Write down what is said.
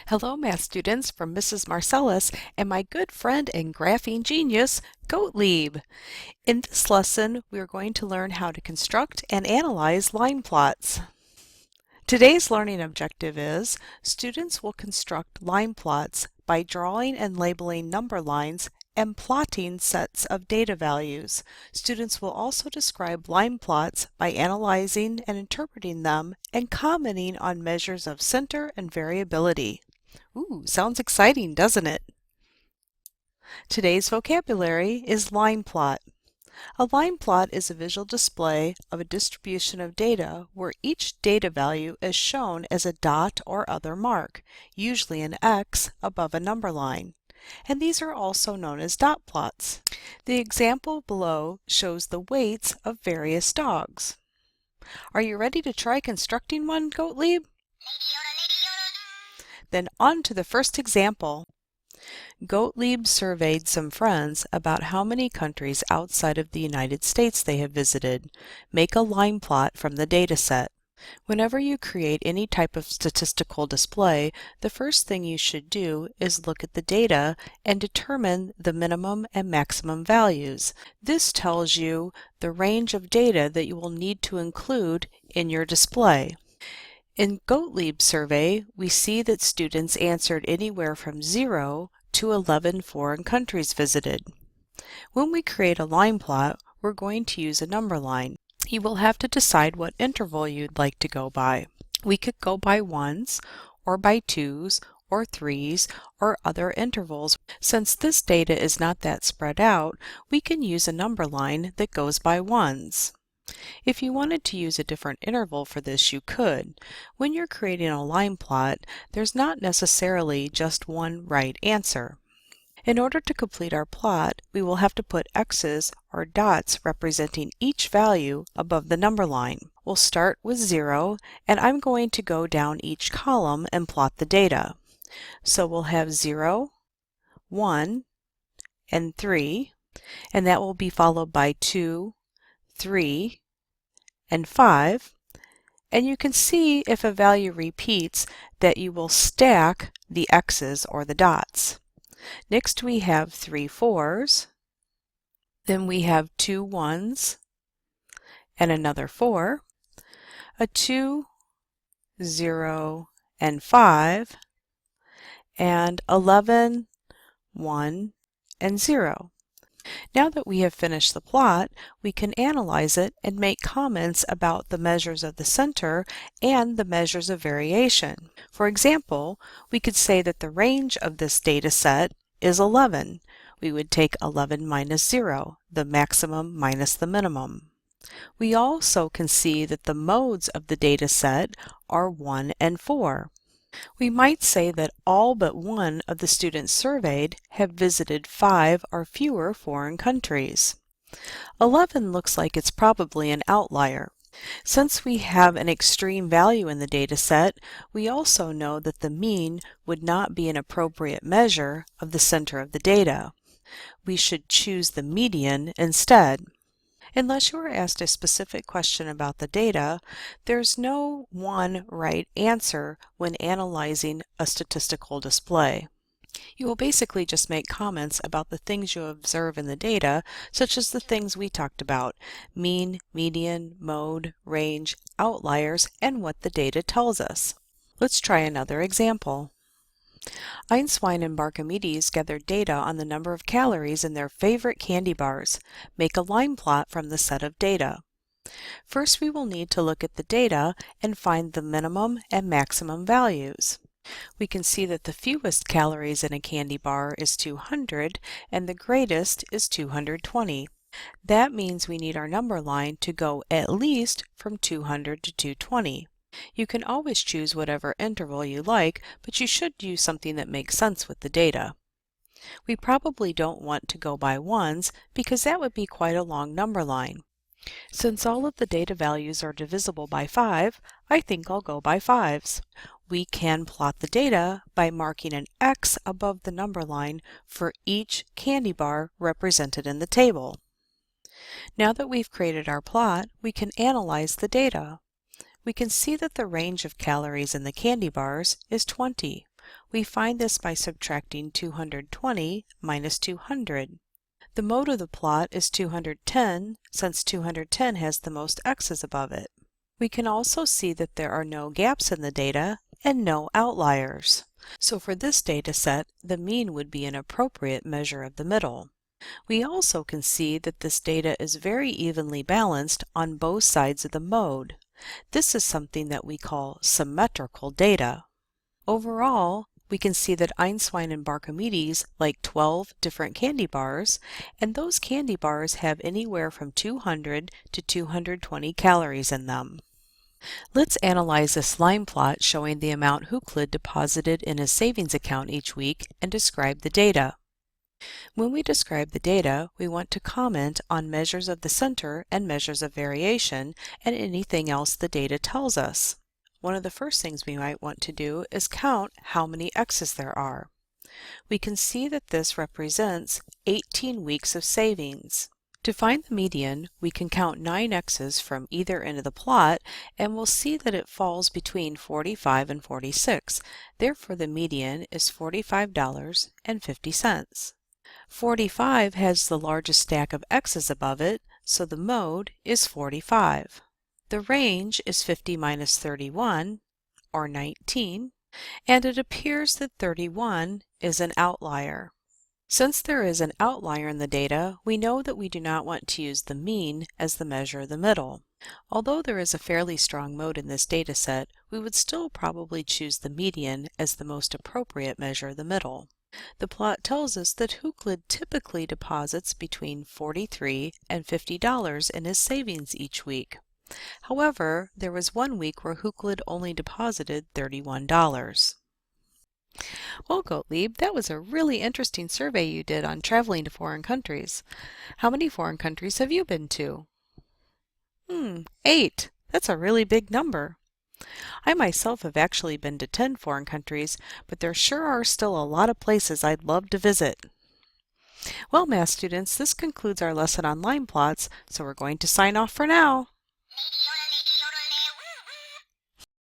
Hello, math students, from Mrs. Marcellus and my good friend and graphing genius, Gottlieb. In this lesson, we are going to learn how to construct and analyze line plots. Today's learning objective is students will construct line plots by drawing and labeling number lines and plotting sets of data values. Students will also describe line plots by analyzing and interpreting them and commenting on measures of center and variability. Ooh, sounds exciting, doesn't it? Today's vocabulary is line plot. A line plot is a visual display of a distribution of data where each data value is shown as a dot or other mark, usually an X above a number line. And these are also known as dot plots. The example below shows the weights of various dogs. Are you ready to try constructing one, Gottlieb? Then on to the first example. Gottlieb surveyed some friends about how many countries outside of the United States they have visited. Make a line plot from the data set. Whenever you create any type of statistical display, the first thing you should do is look at the data and determine the minimum and maximum values. This tells you the range of data that you will need to include in your display. In Gottlieb's survey, we see that students answered anywhere from 0 to 11 foreign countries visited. When we create a line plot, we're going to use a number line. You will have to decide what interval you'd like to go by. We could go by ones, or by twos, or threes, or other intervals. Since this data is not that spread out, we can use a number line that goes by ones. If you wanted to use a different interval for this, you could. When you're creating a line plot, there's not necessarily just one right answer. In order to complete our plot, we will have to put X's or dots representing each value above the number line. We'll start with 0, and I'm going to go down each column and plot the data. So we'll have 0, 1, and 3, and that will be followed by 2, 3, and 5, and you can see if a value repeats that you will stack the X's or the dots. Next we have 3 4s, then we have 2 1s, and another 4, a 2, 0, and 5, and 11, 1, and 0. Now that we have finished the plot, we can analyze it and make comments about the measures of the center and the measures of variation. For example, we could say that the range of this data set is 11. We would take 11 minus 0, the maximum minus the minimum. We also can see that the modes of the data set are 1 and 4. We might say that all but one of the students surveyed have visited 5 or fewer foreign countries. 11 looks like it's probably an outlier. Since we have an extreme value in the data set, we also know that the mean would not be an appropriate measure of the center of the data. We should choose the median instead. Unless you are asked a specific question about the data, there's no one right answer when analyzing a statistical display. You will basically just make comments about the things you observe in the data, such as the things we talked about: mean, median, mode, range, outliers, and what the data tells us. Let's try another example. Einstein and Barkimedes gathered data on the number of calories in their favorite candy bars. Make a line plot from the set of data. First, we will need to look at the data and find the minimum and maximum values. We can see that the fewest calories in a candy bar is 200 and the greatest is 220. That means we need our number line to go at least from 200 to 220. You can always choose whatever interval you like, but you should use something that makes sense with the data. We probably don't want to go by ones because that would be quite a long number line. Since all of the data values are divisible by 5, I think I'll go by 5s. We can plot the data by marking an X above the number line for each candy bar represented in the table. Now that we've created our plot, we can analyze the data. We can see that the range of calories in the candy bars is 20. We find this by subtracting 220 minus 200. The mode of the plot is 210, since 210 has the most x's above it. We can also see that there are no gaps in the data and no outliers. So for this data set, the mean would be an appropriate measure of the middle. We also can see that this data is very evenly balanced on both sides of the mode. This is something that we call symmetrical data. Overall, we can see that Einswein and Barkomedes like 12 different candy bars, and those candy bars have anywhere from 200 to 220 calories in them. Let's analyze this line plot showing the amount Euclid deposited in his savings account each week and describe the data. When we describe the data, we want to comment on measures of the center and measures of variation and anything else the data tells us. One of the first things we might want to do is count how many x's there are. We can see that this represents 18 weeks of savings. To find the median, we can count 9 x's from either end of the plot, and we'll see that it falls between 45 and 46. Therefore, the median is $45.50. 45 has the largest stack of x's above it, so the mode is 45. The range is 50 minus 31, or 19, and it appears that 31 is an outlier. Since there is an outlier in the data, we know that we do not want to use the mean as the measure of the middle. Although there is a fairly strong mode in this data set, we would still probably choose the median as the most appropriate measure of the middle. The plot tells us that Euclid typically deposits between $43 and $50 in his savings each week. However, there was one week where Euclid only deposited $31. Well, Gottlieb, that was a really interesting survey you did on traveling to foreign countries. How many foreign countries have you been to? 8. That's a really big number. I myself have actually been to 10 foreign countries, but there sure are still a lot of places I'd love to visit. Well, math students, this concludes our lesson on line plots, so we're going to sign off for now.